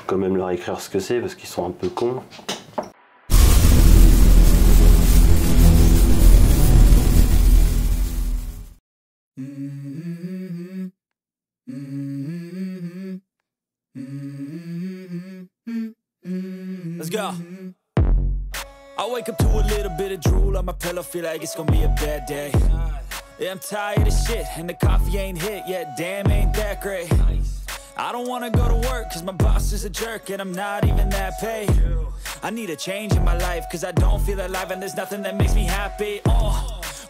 quand même leur écrire ce que c'est parce qu'ils sont un peu cons. Let's go. I wake up to a little bit of drool on my pillow, feel like it's gonna be a bad day. Yeah, I'm tired of shit, and the coffee ain't hit yet, damn, ain't that great. I don't wanna go to work, cause my boss is a jerk, and I'm not even that paid. I need a change in my life, cause I don't feel alive, and there's nothing that makes me happy.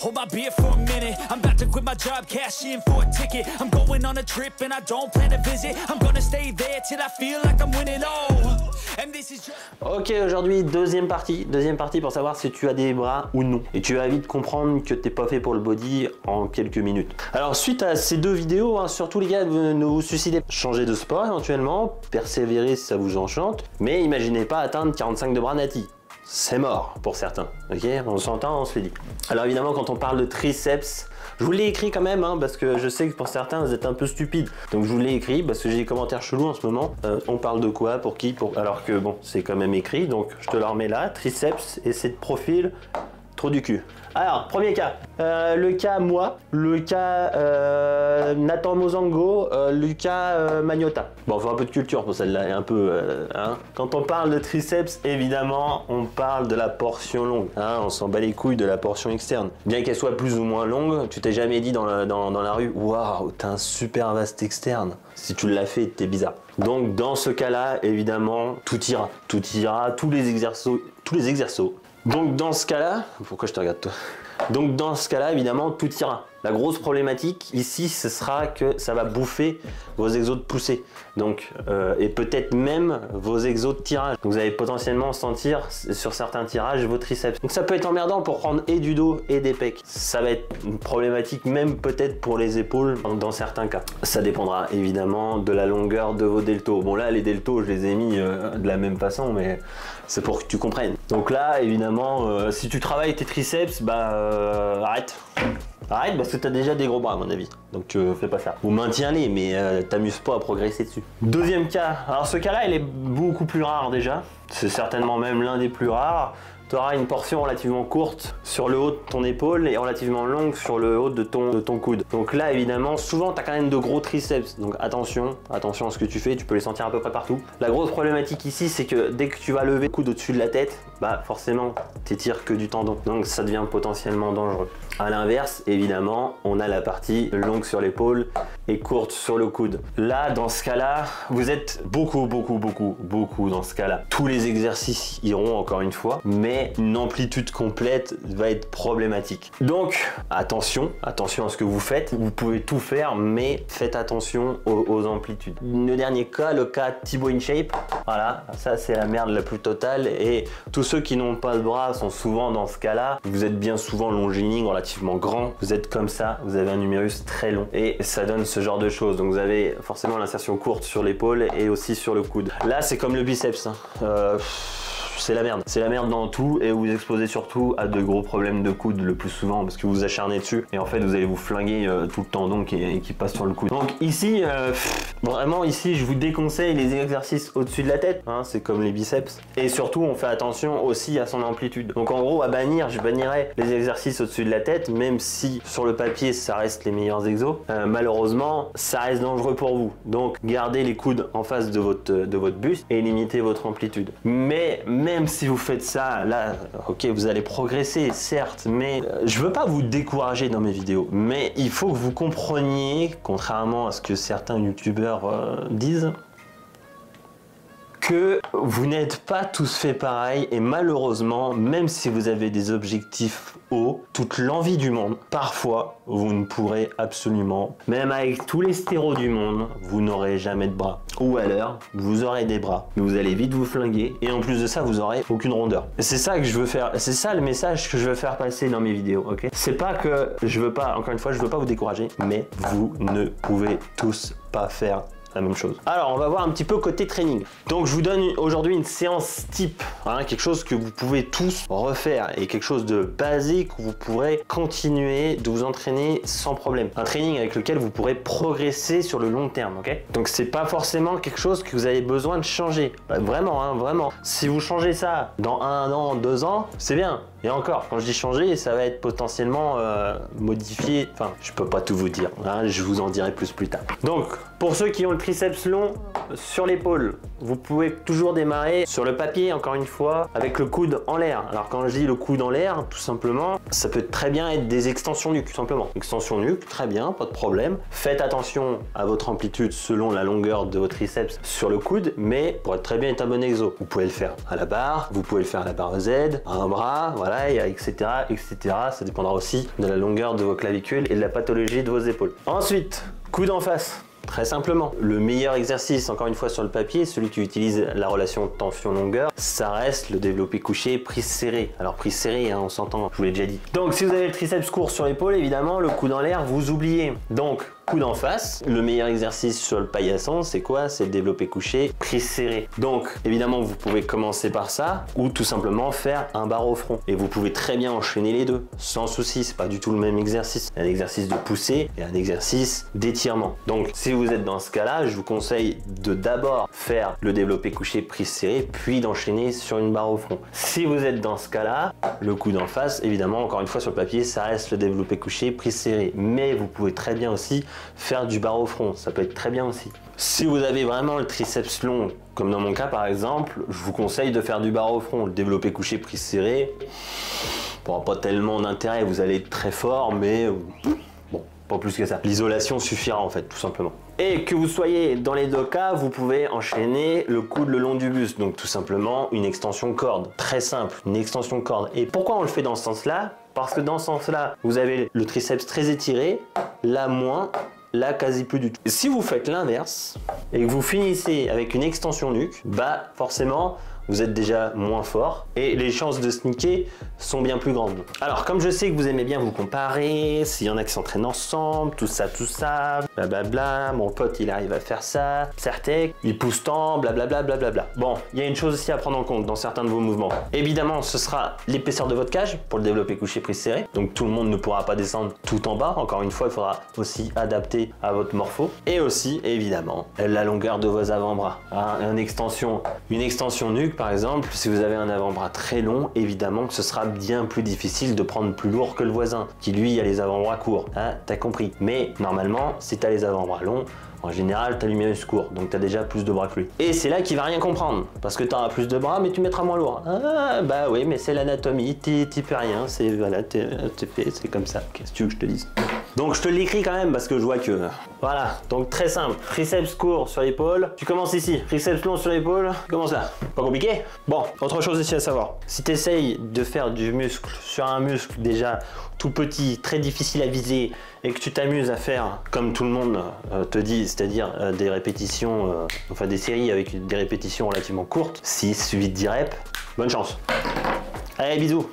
Hold my beer for a minute, I'm about to quit my job, cash in for a ticket. I'm going on a trip, and I don't plan to visit. I'm gonna stay there till I feel like I'm winning, and this is just... Ok, aujourd'hui, deuxième partie pour savoir si tu as des bras ou non. Et tu vas vite comprendre que t'es pas fait pour le body en quelques minutes. Alors, suite à ces deux vidéos, hein, surtout les gars, ne vous suicidez pas. Changez de sport éventuellement, persévérez si ça vous enchante, mais imaginez pas atteindre 45 de bras nati. C'est mort pour certains, ok? On s'entend, on se le dit. Alors évidemment, quand on parle de triceps, je vous l'ai écrit quand même, hein, parce que je sais que pour certains, vous êtes un peu stupides. Donc je vous l'ai écrit, parce que j'ai des commentaires chelous en ce moment. On parle de quoi, pour qui, pour... Alors que bon, c'est quand même écrit, donc je te le remets là. Triceps, et c'est de profil, trop du cul. Alors, premier cas, le cas moi, le cas Nathan Mozango, le cas Magnota. Bon, il faut un peu de culture pour celle-là, un peu, hein. Quand on parle de triceps, évidemment, on parle de la portion longue, hein, on s'en bat les couilles de la portion externe. Bien qu'elle soit plus ou moins longue, tu t'es jamais dit dans la rue, waouh, t'as un super vaste externe. Si tu l'as fait, t'es bizarre. Donc, dans ce cas-là, évidemment, tout ira, tous les exercices. Donc dans ce cas-là, pourquoi je te regarde toi? Donc dans ce cas-là, évidemment, tout ira. La grosse problématique ici, ce sera que ça va bouffer vos exos de poussée. Donc, et peut-être même vos exos de tirage. Donc vous allez potentiellement sentir sur certains tirages vos triceps. Donc ça peut être emmerdant pour prendre et du dos et des pecs. Ça va être une problématique même peut-être pour les épaules dans certains cas. Ça dépendra évidemment de la longueur de vos deltos. Bon là, les deltos, je les ai mis de la même façon, mais c'est pour que tu comprennes. Donc là, évidemment, si tu travailles tes triceps, bah arrête. Arrête parce que tu as déjà des gros bras à mon avis, donc fais pas ça. Ou maintiens-les, mais t'amuses pas à progresser dessus. Deuxième cas, alors ce cas-là il est beaucoup plus rare déjà, c'est certainement même l'un des plus rares. Tu auras une portion relativement courte sur le haut de ton épaule et relativement longue sur le haut de ton coude. Donc là évidemment, souvent tu as quand même de gros triceps, donc attention à ce que tu fais, tu peux les sentir à peu près partout. La grosse problématique ici, c'est que dès que tu vas lever le coude au-dessus de la tête, bah forcément t'étires que du tendon, donc ça devient potentiellement dangereux. A l'inverse, évidemment, on a la partie longue sur l'épaule et courte sur le coude. Là, dans ce cas-là, vous êtes beaucoup dans ce cas-là. Tous les exercices iront encore une fois, mais une amplitude complète va être problématique. Donc, attention à ce que vous faites. Vous pouvez tout faire, mais faites attention aux amplitudes. Le dernier cas, le cas Thibaut InShape. Voilà, ça c'est la merde la plus totale. Et tous ceux qui n'ont pas de bras sont souvent dans ce cas-là. Vous êtes bien souvent longiligne, relativement grand. Vous êtes comme ça, vous avez un numérus très long. Et ça donne ce genre de choses. Donc vous avez forcément l'insertion courte sur l'épaule et aussi sur le coude. Là, c'est comme le biceps. Hein. C'est la merde. C'est la merde dans tout et vous vous exposez surtout à de gros problèmes de coude le plus souvent parce que vous vous acharnez dessus et en fait vous allez vous flinguer tout le tendon qui passe sur le coude. Donc ici, vraiment ici je vous déconseille les exercices au-dessus de la tête, hein, c'est comme les biceps. Et surtout on fait attention aussi à son amplitude. Donc en gros à bannir, je bannirais les exercices au-dessus de la tête, même si sur le papier ça reste les meilleurs exos. Malheureusement ça reste dangereux pour vous. Donc gardez les coudes en face de votre buste et limitez votre amplitude. Mais même si vous faites ça, là, ok, vous allez progresser, certes, mais je veux pas vous décourager dans mes vidéos, mais il faut que vous compreniez, contrairement à ce que certains youtubeurs disent, que vous n'êtes pas tous fait pareil et malheureusement, même si vous avez des objectifs hauts, toute l'envie du monde, parfois, vous ne pourrez absolument, même avec tous les stéros du monde, vous n'aurez jamais de bras. Ou alors, vous aurez des bras, mais vous allez vite vous flinguer et en plus de ça, vous aurez aucune rondeur. C'est ça que je veux faire, c'est ça le message que je veux faire passer dans mes vidéos, ok? C'est pas que je veux pas, encore une fois, je veux pas vous décourager, mais vous ne pouvez tous pas faire la même chose. Alors, on va voir un petit peu côté training. Donc, je vous donne aujourd'hui une séance type, hein, quelque chose que vous pouvez tous refaire et quelque chose de basique où vous pourrez continuer de vous entraîner sans problème. Un training avec lequel vous pourrez progresser sur le long terme, ok? Donc, c'est pas forcément quelque chose que vous avez besoin de changer. Vraiment, hein, vraiment. Si vous changez ça dans 1 an, 2 ans, c'est bien. Et encore, quand je dis changer, ça va être potentiellement modifié. Enfin, je peux pas tout vous dire, hein, je vous en dirai plus tard. Donc, pour ceux qui ont le triceps long sur l'épaule, vous pouvez toujours démarrer sur le papier, encore une fois, avec le coude en l'air. Alors, quand je dis le coude en l'air, tout simplement, ça peut très bien être des extensions nuque, tout simplement. Extension nuque, très bien, pas de problème. Faites attention à votre amplitude selon la longueur de votre triceps sur le coude, mais pourrait très bien être un bon exo. Vous pouvez le faire à la barre, vous pouvez le faire à la barre Z, à un bras, voilà, etc., etc. Ça dépendra aussi de la longueur de vos clavicules et de la pathologie de vos épaules. Ensuite, coude en face. Très simplement, le meilleur exercice, encore une fois sur le papier, celui qui utilise la relation tension-longueur, ça reste le développé couché, prise serrée. Alors prise serrée, hein, on s'entend, je vous l'ai déjà dit. Donc si vous avez le triceps court sur l'épaule, évidemment, le coude en l'air, vous oubliez. Donc coude en face, le meilleur exercice sur le paillasson, c'est quoi? C'est le développé couché, prise serrée. Donc évidemment, vous pouvez commencer par ça ou tout simplement faire un barre au front. Et vous pouvez très bien enchaîner les deux, sans souci, c'est pas du tout le même exercice. Un exercice de poussée et un exercice d'étirement. Donc si vous êtes dans ce cas-là, je vous conseille de d'abord faire le développé couché, prise serrée, puis d'enchaîner sur une barre au front. Si vous êtes dans ce cas-là, le coude en face, évidemment, encore une fois sur le papier, ça reste le développé couché, prise serrée. Mais vous pouvez très bien aussi faire du barre au front, ça peut être très bien aussi. Si vous avez vraiment le triceps long, comme dans mon cas par exemple, je vous conseille de faire du barre au front. Le développé couché, prise serrée, bon, pas tellement d'intérêt, vous allez être très fort, mais bon, pas plus que ça. L'isolation suffira en fait, tout simplement. Et que vous soyez dans les deux cas, vous pouvez enchaîner le coude le long du buste. Donc tout simplement une extension corde. Très simple, une extension corde. Et pourquoi on le fait dans ce sens-là? Parce que dans ce sens-là, vous avez le triceps très étiré, là moins, là quasi plus du tout. Si vous faites l'inverse et que vous finissez avec une extension nuque, bah forcément, vous êtes déjà moins fort et les chances de sneaker sont bien plus grandes. Alors, comme je sais que vous aimez bien vous comparer, s'il y en a qui s'entraînent ensemble, tout ça, blablabla, mon pote il arrive à faire ça, Certec, il pousse tant, blablabla, blablabla. Bon, il y a une chose aussi à prendre en compte dans certains de vos mouvements. Évidemment, ce sera l'épaisseur de votre cage pour le développé couché, prise serrée. Donc tout le monde ne pourra pas descendre tout en bas. Encore une fois, il faudra aussi adapter à votre morpho. Et aussi, évidemment, la longueur de vos avant-bras. Hein, une extension nuque, par exemple, si vous avez un avant-bras très long, évidemment que ce sera bien plus difficile de prendre plus lourd que le voisin, qui lui a les avant-bras courts. Hein, t'as compris. Mais normalement, si t'as les avant-bras longs, en général, tu as l'humérus court, donc tu as déjà plus de bras que lui. Et c'est là qu'il va rien comprendre, parce que tu auras plus de bras, mais tu mettras moins lourd. Ah, bah oui, mais c'est l'anatomie, t'y peux rien, c'est voilà, c'est comme ça. Qu'est-ce que tu veux que je te dise? Donc je te l'écris quand même, parce que je vois que... Voilà, donc très simple, triceps court sur l'épaule, tu commences ici, triceps long sur l'épaule, tu commences là. Pas compliqué? Bon, autre chose aussi à savoir, si tu essayes de faire du muscle sur un muscle déjà tout petit, très difficile à viser, et que tu t'amuses à faire comme tout le monde te dit, c'est-à-dire des répétitions, enfin des séries avec des répétitions relativement courtes, 6, 8, 10 reps, bonne chance. Allez, bisous.